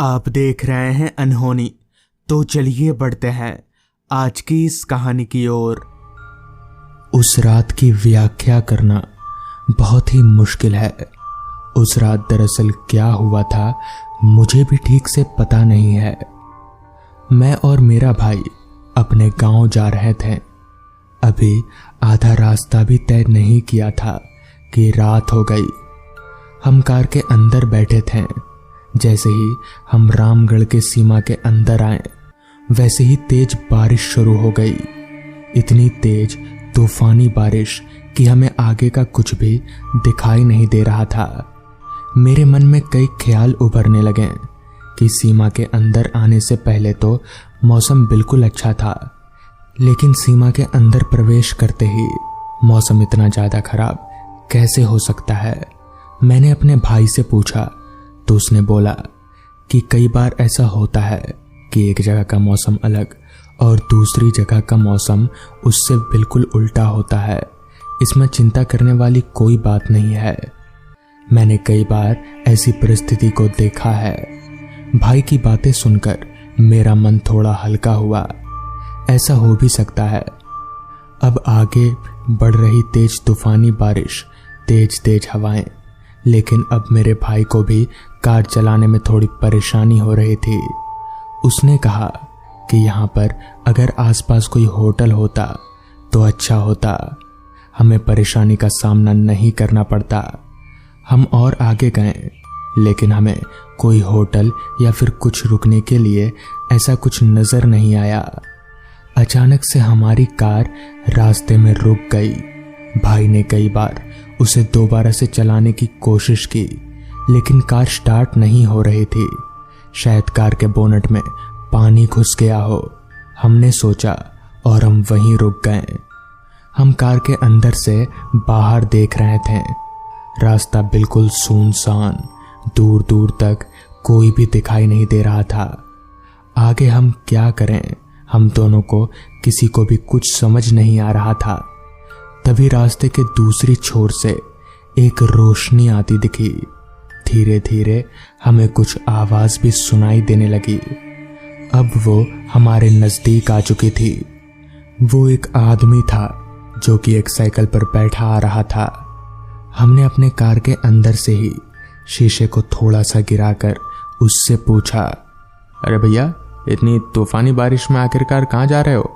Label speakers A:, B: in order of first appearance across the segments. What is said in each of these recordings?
A: आप देख रहे हैं अनहोनी। तो चलिए बढ़ते हैं आज की इस कहानी की ओर।
B: उस रात की व्याख्या करना बहुत ही मुश्किल है। उस रात दरअसल क्या हुआ था मुझे भी ठीक से पता नहीं है। मैं और मेरा भाई अपने गांव जा रहे थे। अभी आधा रास्ता भी तय नहीं किया था कि रात हो गई। हम कार के अंदर बैठे थे। जैसे ही हम रामगढ़ के सीमा के अंदर आए वैसे ही तेज बारिश शुरू हो गई। इतनी तेज तूफानी बारिश कि हमें आगे का कुछ भी दिखाई नहीं दे रहा था। मेरे मन में कई ख्याल उभरने लगे कि सीमा के अंदर आने से पहले तो मौसम बिल्कुल अच्छा था, लेकिन सीमा के अंदर प्रवेश करते ही मौसम इतना ज़्यादा खराब कैसे हो सकता है। मैंने अपने भाई से पूछा तो उसने बोला कि कई बार ऐसा होता है कि एक जगह का मौसम अलग और दूसरी जगह का मौसम उससे बिल्कुल उल्टा होता है। इसमें चिंता करने वाली कोई बात नहीं है। मैंने कई बार ऐसी परिस्थिति को देखा है। भाई की बातें सुनकर मेरा मन थोड़ा हल्का हुआ। ऐसा हो भी सकता है। अब आगे बढ़ रही तेज तूफानी बारिश, तेज तेज हवाएं, लेकिन अब मेरे भाई को भी कार चलाने में थोड़ी परेशानी हो रही थी। उसने कहा कि यहाँ पर अगर आसपास कोई होटल होता तो अच्छा होता, हमें परेशानी का सामना नहीं करना पड़ता। हम और आगे गए लेकिन हमें कोई होटल या फिर कुछ रुकने के लिए ऐसा कुछ नजर नहीं आया। अचानक से हमारी कार रास्ते में रुक गई। भाई ने कई बार उसे दोबारा से चलाने की कोशिश की लेकिन कार स्टार्ट नहीं हो रही थी। शायद कार के बोनट में पानी घुस गया हो, हमने सोचा और हम वहीं रुक गए। हम कार के अंदर से बाहर देख रहे थे। रास्ता बिल्कुल सुनसान, दूर दूर तक कोई भी दिखाई नहीं दे रहा था। आगे हम क्या करें, हम दोनों को किसी को भी कुछ समझ नहीं आ रहा था। तभी रास्ते के दूसरी छोर से एक रोशनी आती दिखी। धीरे धीरे हमें कुछ आवाज भी सुनाई देने लगी। अब वो हमारे नजदीक आ चुकी थी। वो एक आदमी था जो कि एक साइकिल पर बैठा आ रहा था। हमने अपने कार के अंदर से ही शीशे को थोड़ा सा गिराकर उससे पूछा,
A: अरे भैया, इतनी तूफानी बारिश में आखिरकार कहाँ जा रहे हो?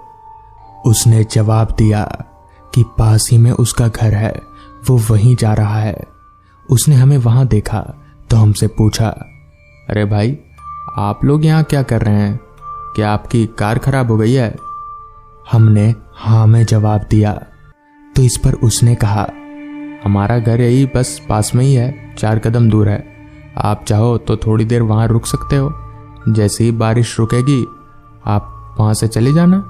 B: उसने जवाब दिया कि पास ही में उसका घर है, वो वहीं जा रहा है। उसने हमें वहां देखा तो हमसे पूछा,
A: अरे भाई, आप लोग यहाँ क्या कर रहे हैं? क्या आपकी कार खराब हो गई है?
B: हमने हाँ में जवाब दिया तो इस पर उसने कहा,
A: हमारा घर यही बस पास में ही है, 4 कदम दूर है। आप चाहो तो थोड़ी देर वहां रुक सकते हो। जैसे ही बारिश रुकेगी आप वहां से चले जाना।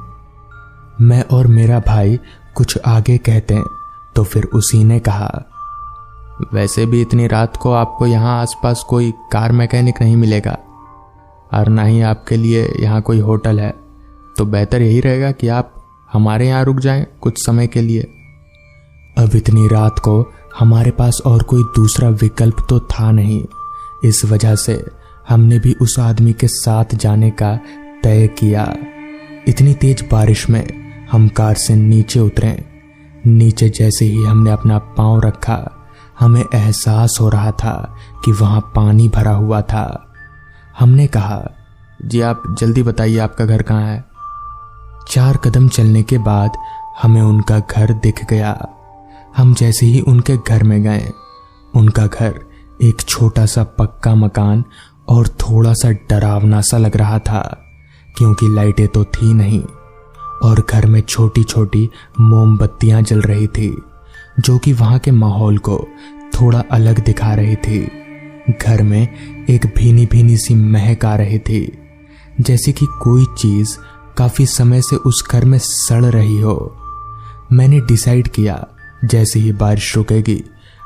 B: मैं और मेरा भाई कुछ आगे कहते हैं तो फिर उसी ने कहा,
A: वैसे भी इतनी रात को आपको यहाँ आसपास कोई कार मैकेनिक नहीं मिलेगा और ना ही आपके लिए यहाँ कोई होटल है, तो बेहतर यही रहेगा कि आप हमारे यहाँ रुक जाएं कुछ समय के लिए।
B: अब इतनी रात को हमारे पास और कोई दूसरा विकल्प तो था नहीं। इस वजह से हमने भी उस आदमी के साथ जाने का तय किया। इतनी तेज बारिश में हम कार से नीचे उतरे। नीचे जैसे ही हमने अपना पांव रखा हमें एहसास हो रहा था कि वहां पानी भरा हुआ था। हमने कहा,
A: जी आप जल्दी बताइए आपका घर कहाँ है?
B: 4 कदम चलने के बाद हमें उनका घर दिख गया। हम जैसे ही उनके घर में गए, उनका घर एक छोटा सा पक्का मकान और थोड़ा सा डरावना सा लग रहा था क्योंकि लाइटें तो थी नहीं और घर में छोटी छोटी मोमबत्तियां जल रही थी जो कि वहां के माहौल को थोड़ा अलग दिखा रही थी। घर में एक भीनी भीनी सी महक आ रही थी, जैसे कि कोई चीज काफी समय से उस घर में सड़ रही हो। मैंने डिसाइड किया जैसे ही बारिश रुकेगी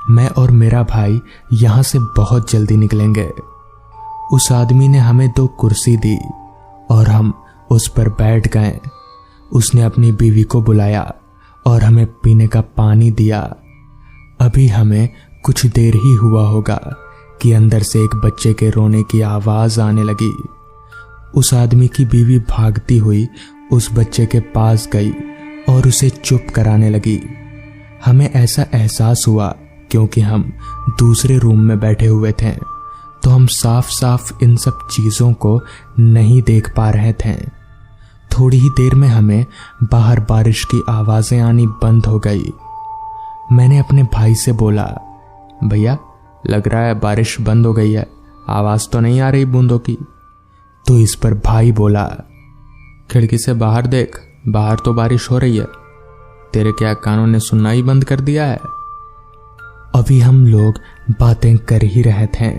B: मैं और मेरा भाई यहां से बहुत जल्दी निकलेंगे। उस आदमी ने हमें 2 कुर्सी दी और हम उस पर बैठ गए। उसने अपनी बीवी को बुलाया और हमें पीने का पानी दिया। अभी हमें कुछ देर ही हुआ होगा कि अंदर से एक बच्चे के रोने की आवाज आने लगी। उस आदमी की बीवी भागती हुई उस बच्चे के पास गई और उसे चुप कराने लगी। हमें ऐसा एहसास हुआ क्योंकि हम दूसरे रूम में बैठे हुए थे, तो हम साफ साफ इन सब चीजों को नहीं देख पा रहे थे। थोड़ी ही देर में हमें बाहर बारिश की आवाजें आनी बंद हो गई। मैंने अपने भाई से बोला,
A: भैया लग रहा है बारिश बंद हो गई है, आवाज तो नहीं आ रही बूंदों की।
B: तो इस पर भाई बोला,
A: खिड़की से बाहर देख, बाहर तो बारिश हो रही है। तेरे क्या कानों ने सुनना ही बंद कर दिया है?
B: अभी हम लोग बातें कर ही रहे थे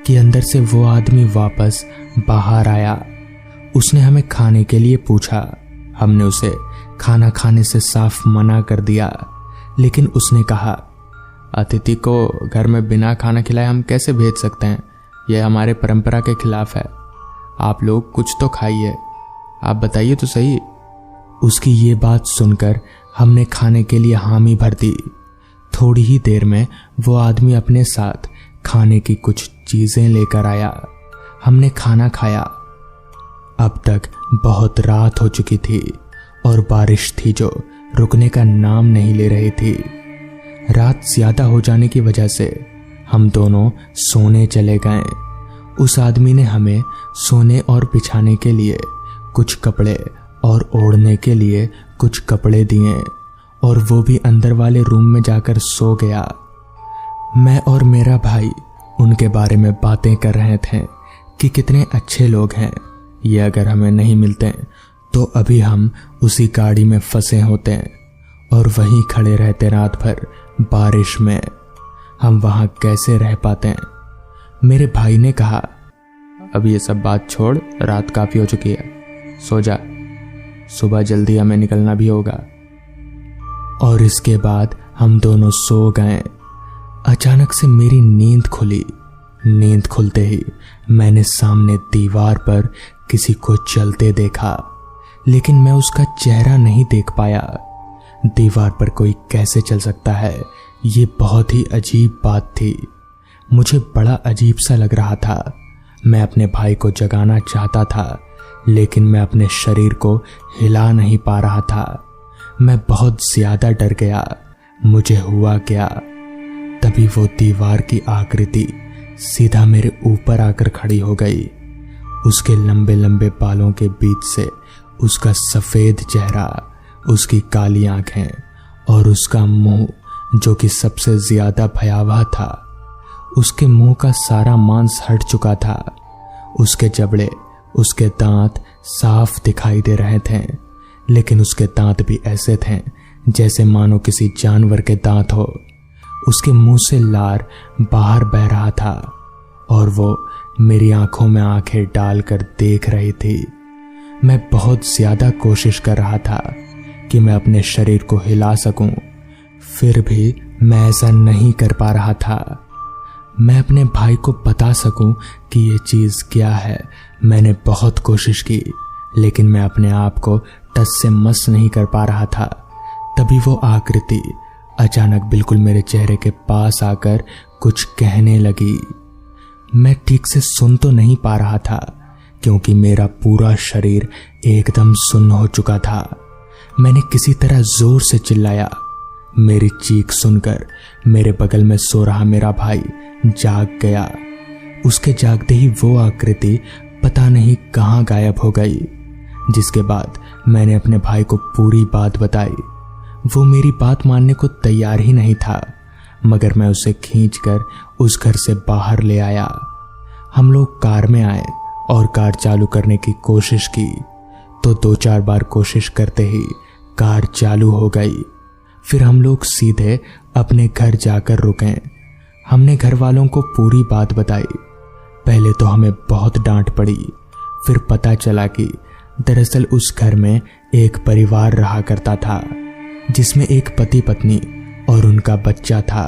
B: कि अंदर से वो आदमी वापस बाहर आया। उसने हमें खाने के लिए पूछा। हमने उसे खाना खाने से साफ मना कर दिया, लेकिन उसने कहा,
A: अतिथि को घर में बिना खाना खिलाए हम कैसे भेज सकते हैं? यह हमारे परंपरा के खिलाफ है। आप लोग कुछ तो खाइए, आप बताइए तो सही।
B: उसकी ये बात सुनकर हमने खाने के लिए हामी भर दी। थोड़ी ही देर में वो आदमी अपने साथ खाने की कुछ चीजें लेकर आया। हमने खाना खाया। अब तक बहुत रात हो चुकी थी और बारिश थी जो रुकने का नाम नहीं ले रही थी। रात ज्यादा हो जाने की वजह से हम दोनों सोने चले गए। उस आदमी ने हमें सोने और बिछाने के लिए कुछ कपड़े और ओढ़ने के लिए कुछ कपड़े दिए और वो भी अंदर वाले रूम में जाकर सो गया। मैं और मेरा भाई उनके बारे में बातें कर रहे थे कि कितने अच्छे लोग हैं, ये अगर हमें नहीं मिलते तो अभी हम उसी गाड़ी में फंसे होते और वहीं खड़े रहते रात भर बारिश में। हम वहां कैसे रह पाते? मेरे भाई ने कहा,
A: अब ये सब बात छोड़, रात काफी हो चुकी है, सो जा, सुबह जल्दी हमें निकलना भी होगा।
B: और इसके बाद हम दोनों सो गए। अचानक से मेरी नींद खुली। नींद खुलते ही मैंने सामने दीवार पर किसी को चलते देखा, लेकिन मैं उसका चेहरा नहीं देख पाया। दीवार पर कोई कैसे चल सकता है, ये बहुत ही अजीब बात थी। मुझे बड़ा अजीब सा लग रहा था। मैं अपने भाई को जगाना चाहता था, लेकिन मैं अपने शरीर को हिला नहीं पा रहा था। मैं बहुत ज्यादा डर गया। मुझे हुआ क्या? तभी वो दीवार की आकृति सीधा मेरे ऊपर आकर खड़ी हो गई। उसके लंबे लंबे बालों के बीच से उसका सफेद चेहरा, उसकी काली आंखें और उसका मुंह जो कि सबसे ज्यादा भयावह था। उसके मुंह का सारा मांस हट चुका था। उसके जबड़े, उसके दांत साफ दिखाई दे रहे थे, लेकिन उसके दांत भी ऐसे थे जैसे मानो किसी जानवर के दांत हो। उसके मुंह से लार बाहर बह रहा था और वो मेरी आंखों में आंखें डालकर देख रही थी। मैं बहुत ज्यादा कोशिश कर रहा था कि मैं अपने शरीर को हिला सकूं, फिर भी मैं ऐसा नहीं कर पा रहा था। मैं अपने भाई को बता सकूं कि ये चीज क्या है। मैंने बहुत कोशिश की, लेकिन मैं अपने आप को टस से मस नहीं कर पा रहा था। तभी वो आकृति अचानक बिल्कुल मेरे चेहरे के पास आकर कुछ कहने लगी। मैं ठीक से सुन तो नहीं पा रहा था क्योंकि मेरा पूरा शरीर एकदम सुन्न हो चुका था। मैंने किसी तरह जोर से चिल्लाया। मेरी चीख सुनकर मेरे बगल में सो रहा मेरा भाई जाग गया। उसके जागते ही वो आकृति पता नहीं कहां गायब हो गई। जिसके बाद मैंने अपने भाई को पूरी बात बताई। वो मेरी बात मानने को तैयार ही नहीं था, मगर मैं उसे खींचकर उस घर से बाहर ले आया। हम लोग कार में आए और कार चालू करने की कोशिश की, तो 2-4 बार कोशिश करते ही कार चालू हो गई। फिर हम लोग सीधे अपने घर जाकर रुके। हमने घर वालों को पूरी बात बताई। पहले तो हमें बहुत डांट पड़ी, फिर पता चला कि दरअसल उस घर में एक परिवार रहा करता था, जिसमें एक पति पत्नी और उनका बच्चा था।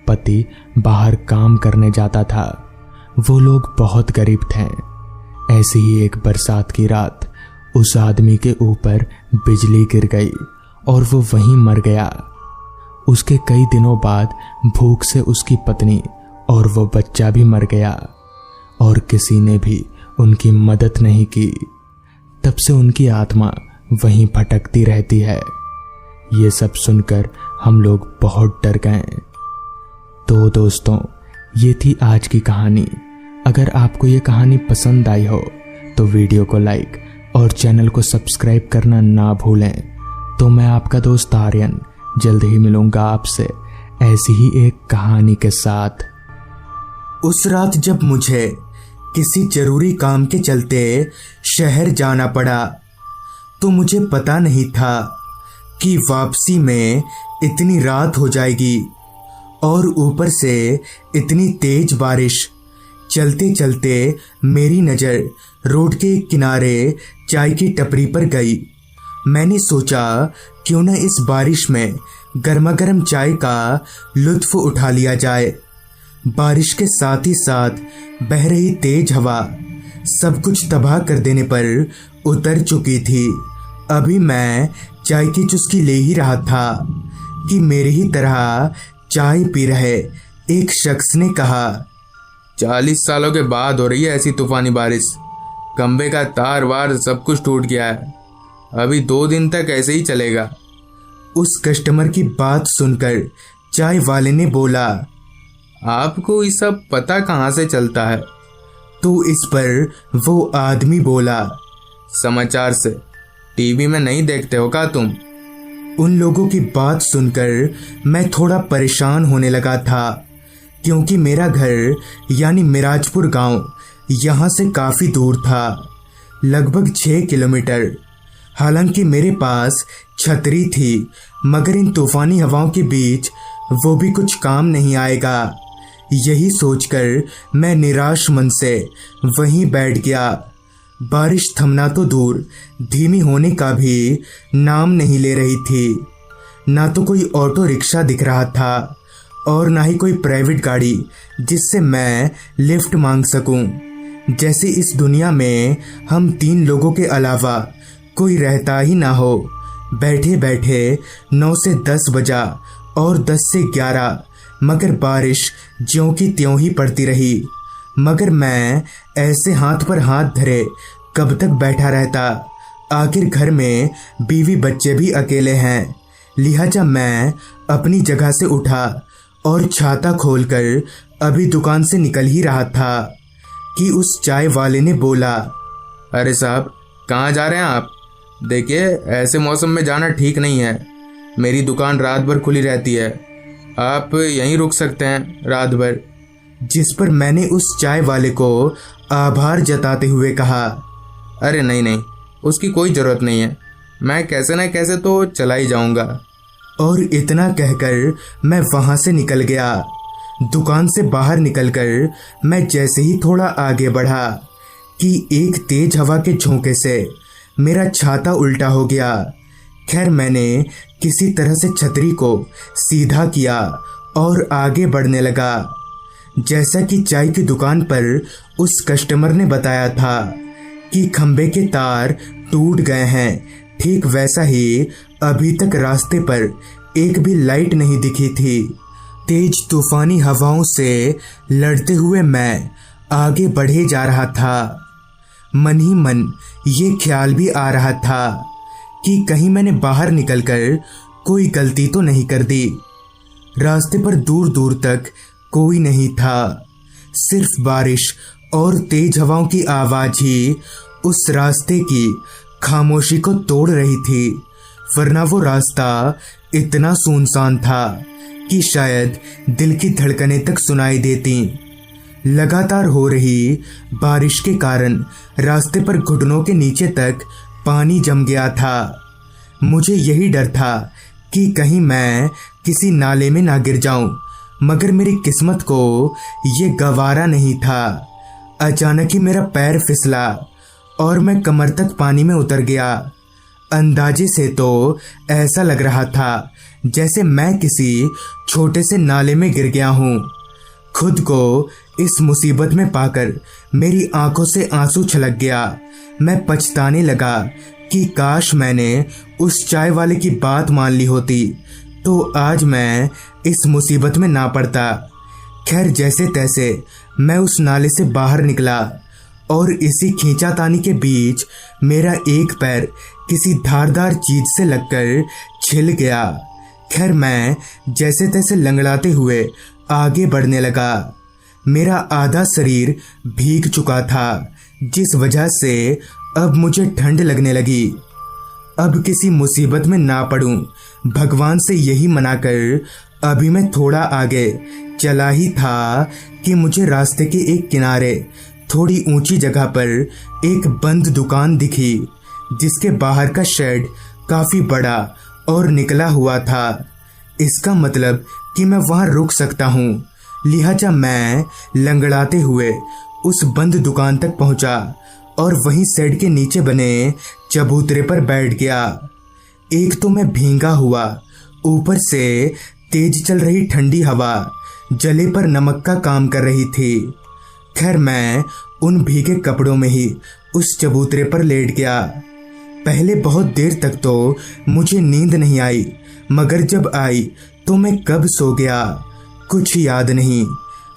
B: पति बाहर काम करने जाता था। वो लोग बहुत गरीब थे। ऐसी ही एक बरसात की रात उस आदमी के ऊपर बिजली गिर गई और वो वहीं मर गया। उसके कई दिनों बाद भूख से उसकी पत्नी और वो बच्चा भी मर गया और किसी ने भी उनकी मदद नहीं की। तब से उनकी आत्मा वहीं भटकती रहती है। ये सब सुनकर हम लोग बहुत डर गए। तो दोस्तों, ये थी आज की कहानी। अगर आपको ये कहानी पसंद आई हो तो वीडियो को लाइक और चैनल को सब्सक्राइब करना ना भूलें। तो मैं आपका दोस्त आर्यन जल्द ही मिलूंगा आपसे ऐसी ही एक कहानी के साथ।
C: उस रात जब मुझे किसी जरूरी काम के चलते शहर जाना पड़ा तो मुझे पता नहीं था कि वापसी में इतनी रात हो जाएगी और ऊपर से इतनी तेज बारिश। चलते चलते मेरी नज़र रोड के किनारे चाय की टपरी पर गई। मैंने सोचा क्यों न इस बारिश में गर्मा गर्म चाय का लुत्फ उठा लिया जाए। बारिश के साथ ही साथ बह रही तेज हवा सब कुछ तबाह कर देने पर उतर चुकी थी। अभी मैं चाय की चुस्की ले ही रहा था कि मेरे ही तरह चाय पी रहे एक शख्स ने कहा,
A: 40 सालों के बाद हो रही है ऐसी तूफानी बारिश। खंबे का तार वार सब कुछ टूट गया है। अभी 2 दिन तक ऐसे ही चलेगा।
C: उस कस्टमर की बात सुनकर चाय वाले ने बोला,
A: आपको ये सब पता कहाँ से चलता है?
C: तो इस पर वो आदमी बोला,
A: समाचार से। टीवी में नहीं देखते हो क्या तुम?
C: उन लोगों की बात सुनकर मैं थोड़ा परेशान होने लगा था क्योंकि मेरा घर यानी मिराजपुर गांव यहाँ से काफ़ी दूर था, लगभग 6 किलोमीटर। हालांकि मेरे पास छतरी थी मगर इन तूफानी हवाओं के बीच वो भी कुछ काम नहीं आएगा। यही सोचकर मैं निराश मन से वहीं बैठ गया। बारिश थमना तो दूर धीमी होने का भी नाम नहीं ले रही थी। ना तो कोई ऑटो रिक्शा दिख रहा था और ना ही कोई प्राइवेट गाड़ी जिससे मैं लिफ्ट मांग सकूं। जैसे इस दुनिया में हम 3 लोगों के अलावा कोई रहता ही ना हो। बैठे बैठे 9 से 10 बजा और 10 से 11, मगर बारिश ज्यों की त्यों ही पड़ती रही। मगर मैं ऐसे हाथ पर हाथ धरे कब तक बैठा रहता? आखिर घर में बीवी बच्चे भी अकेले हैं। लिहाजा मैं अपनी जगह से उठा और छाता खोलकर अभी दुकान से निकल ही रहा था कि उस चाय वाले ने बोला,
A: अरे साहब, कहाँ जा रहे हैं आप? देखिए, ऐसे मौसम में जाना ठीक नहीं है। मेरी दुकान रात भर खुली रहती है, आप यहीं रुक सकते हैं रात भर।
C: जिस पर मैंने उस चाय वाले को आभार जताते हुए कहा,
A: अरे नहीं नहीं, उसकी कोई ज़रूरत नहीं है, मैं कैसे न कैसे तो चला ही जाऊंगा।
C: और इतना कहकर मैं वहाँ से निकल गया। दुकान से बाहर निकलकर मैं जैसे ही थोड़ा आगे बढ़ा कि एक तेज हवा के झोंके से मेरा छाता उल्टा हो गया। खैर, मैंने किसी तरह से छतरी को सीधा किया और आगे बढ़ने लगा। जैसा कि चाय की दुकान पर उस कस्टमर ने बताया था कि खंबे के तार टूट गए हैं, ठीक वैसा ही अभी तक रास्ते पर एक भी लाइट नहीं दिखी थी। तेज तूफानी हवाओं से लड़ते हुए मैं आगे बढ़े जा रहा था। मन ही मन ये ख्याल भी आ रहा था कि कहीं मैंने बाहर निकलकर कोई गलती तो नहीं कर दी। रास्ते पर दूर दूर तक कोई नहीं था, सिर्फ बारिश और तेज हवाओं की आवाज ही उस रास्ते की खामोशी को तोड़ रही थी। वरना वो रास्ता इतना सुनसान था कि शायद दिल की धड़कनें तक सुनाई देती। लगातार हो रही बारिश के कारण रास्ते पर घुटनों के नीचे तक पानी जम गया था। मुझे यही डर था कि कहीं मैं किसी नाले में ना गिर जाऊं, मगर मेरी किस्मत को ये गवारा नहीं था। अचानक ही मेरा पैर फिसला और मैं कमर तक पानी में उतर गया। अंदाजे से तो ऐसा लग रहा था जैसे मैं किसी छोटे से नाले में गिर गया हूँ। खुद को इस मुसीबत में पाकर मेरी आंखों से आंसू छलक गया। मैं पछताने लगा कि काश मैंने उस चाय वाले की बात मान ली होती तो आज मैं इस मुसीबत में ना पड़ता। खैर जैसे तैसे मैं उस नाले से बाहर निकला और इसी खींचातानी के बीच मेरा एक पैर किसी धारदार चीज से लगकर छिल गया। खैर मैं जैसे तैसे लंगड़ाते हुए आगे बढ़ने लगा। मेरा आधा शरीर भीग चुका था, जिस वजह से अब मुझे ठंड लगने लगी। अब किसी मुसीबत में ना पड़ूं, भगवान से यही मनाकर अभी मैं थोड़ा आगे चला ही था कि मुझे रास्ते के एक किनारे थोड़ी ऊंची जगह पर एक बंद दुकान दिखी, जिसके बाहर का शेड काफी बड़ा और निकला हुआ था। इसका मतलब कि मैं वहां रुक सकता हूँ। लिहाजा मैं लंगड़ाते हुए उस बंद दुकान तक पहुंचा और वहीं शेड के नीचे बने चबूतरे पर बैठ गया। एक तो मैं भींगा हुआ, ऊपर से तेज चल रही ठंडी हवा जले पर नमक का काम कर रही थी। खैर मैं उन भीगे कपड़ों में ही उस चबूतरे पर लेट गया। पहले बहुत देर तक तो मुझे नींद नहीं आई, मगर जब आई तो मैं कब सो गया कुछ याद नहीं।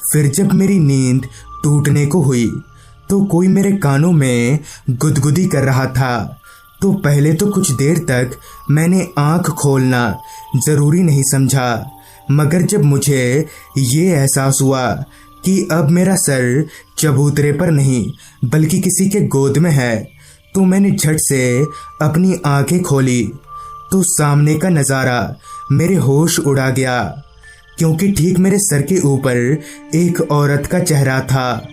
C: फिर जब मेरी नींद टूटने को हुई तो कोई मेरे कानों में गुदगुदी कर रहा था। तो पहले तो कुछ देर तक मैंने आंख खोलना जरूरी नहीं समझा, मगर जब मुझे ये एहसास हुआ कि अब मेरा सर चबूतरे पर नहीं बल्कि किसी के गोद में है, तो मैंने झट से अपनी आंखें खोली तो सामने का नज़ारा मेरे होश उड़ा गया, क्योंकि ठीक मेरे सर के ऊपर एक औरत का चेहरा था।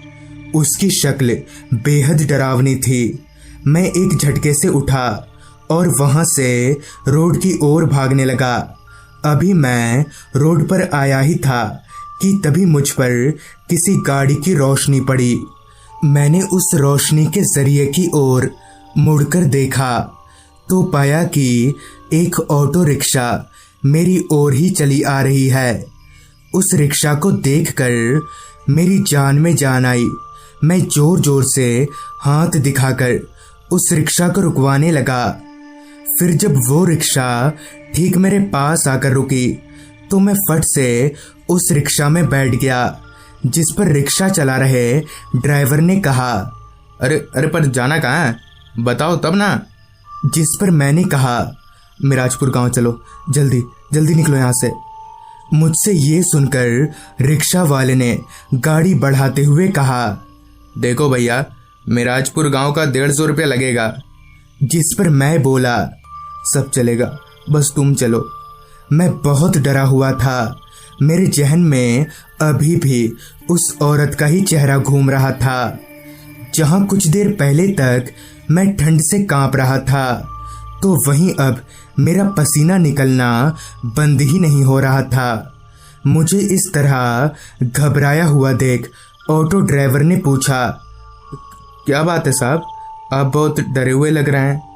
C: उसकी शक्ल बेहद डरावनी थी। मैं एक झटके से उठा और वहां से रोड की ओर भागने लगा। अभी मैं रोड पर आया ही था कि तभी मुझ पर किसी गाड़ी की रोशनी पड़ी। मैंने उस रोशनी के जरिए की ओर मुड़कर देखा तो पाया कि एक ऑटो रिक्शा मेरी ओर ही चली आ रही है। उस रिक्शा को देखकर मेरी जान में जान आई। मैं जोर जोर से हाथ दिखाकर उस रिक्शा को रुकवाने लगा। फिर जब वो रिक्शा ठीक मेरे पास आकर रुकी तो मैं फट से उस रिक्शा में बैठ गया, जिस पर रिक्शा चला रहे ड्राइवर ने कहा,
A: अरे अरे पर जाना कहाँ है, बताओ तब ना।
C: जिस पर मैंने कहा, मिराजपुर गांव चलो, जल्दी जल्दी निकलो यहाँ से। मुझसे ये सुनकर रिक्शा वाले ने गाड़ी बढ़ाते हुए कहा,
A: देखो भैया, मिराजपुर गांव का 150 रुपया लगेगा।
C: जिस पर मैं बोला, सब चलेगा, बस तुम चलो। मैं बहुत डरा हुआ था। मेरे जहन में अभी भी उस औरत का ही चेहरा घूम रहा था। जहां कुछ देर पहले तक मैं ठंड से कांप रहा था, तो वहीं अब मेरा पसीना निकलना बंद ही नहीं हो रहा था। मुझे इस तरह घबराया हुआ देख ऑटो ड्राइवर ने पूछा,
A: क्या बात है साहब, आप बहुत डरे हुए लग रहे हैं।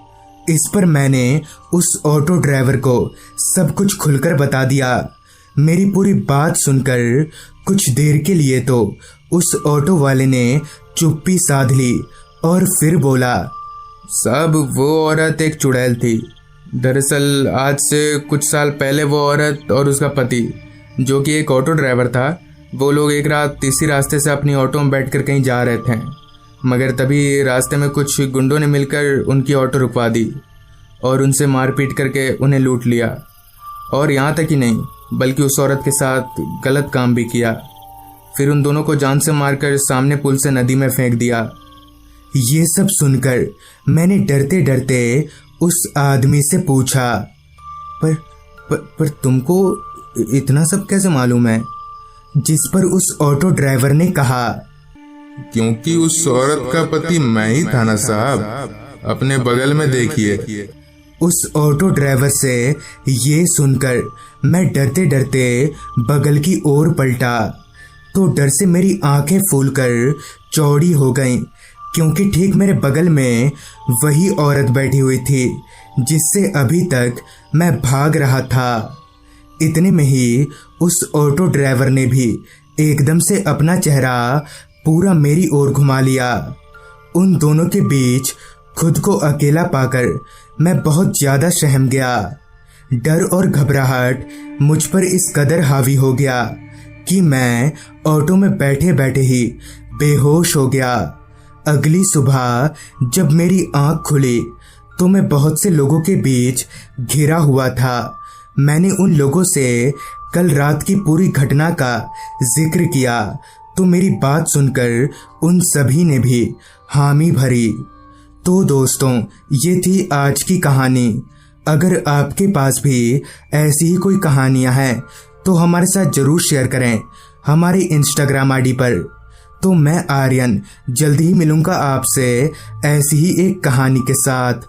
C: इस पर मैंने उस ऑटो ड्राइवर को सब कुछ खुलकर बता दिया। मेरी पूरी बात सुनकर कुछ देर के लिए तो उस ऑटो वाले ने चुप्पी साध ली और फिर बोला,
A: साहब वो औरत एक चुड़ैल थी। दरअसल आज से कुछ साल पहले वो औरत और उसका पति, जो कि एक ऑटो ड्राइवर था, वो लोग एक रात इसी रास्ते से अपनी ऑटो में बैठकर कहीं जा रहे थे, मगर तभी रास्ते में कुछ गुंडों ने मिलकर उनकी ऑटो रुकवा दी और उनसे मारपीट करके उन्हें लूट लिया। और यहाँ तक ही नहीं, बल्कि उस औरत के साथ गलत काम भी किया। फिर उन दोनों को जान से मारकर सामने पुल से नदी में फेंक दिया।
C: ये सब सुनकर मैंने डरते डरते उस आदमी से पूछा, पर तुमको इतना सब कैसे मालूम है? जिस पर उस ऑटो ड्राइवर ने कहा,
D: क्योंकि उस औरत का पति मैं ही था ना साहब, अपने बगल में देखिए।
C: उस ऑटो ड्राइवर से ये सुनकर मैं डरते डरते बगल की ओर पलटा तो डर से मेरी आंखें फूलकर चौड़ी हो गईं, क्योंकि ठीक मेरे बगल में वही औरत बैठी हुई थी जिससे अभी तक मैं भाग रहा था। इतने में ही उस ऑटो ड्राइवर ने भी एकदम से अपना चेहरा पूरा मेरी ओर घुमा लिया। उन दोनों के बीच खुद को अकेला पाकर मैं बहुत ज्यादा सहम गया। डर और घबराहट मुझ पर इस कदर हावी हो गया कि मैं ऑटो में बैठे बैठे ही बेहोश हो गया। अगली सुबह जब मेरी आंख खुली तो मैं बहुत से लोगों के बीच घिरा हुआ था। मैंने उन लोगों से कल रात की पूरी घटना का जिक्र किया तो मेरी बात सुनकर उन सभी ने भी हामी भरी। तो दोस्तों, ये थी आज की कहानी। अगर आपके पास भी ऐसी ही कोई कहानियां हैं तो हमारे साथ जरूर शेयर करें हमारे इंस्टाग्राम आईडी पर। तो मैं आर्यन जल्दी ही मिलूंगा आपसे ऐसी ही एक कहानी के साथ।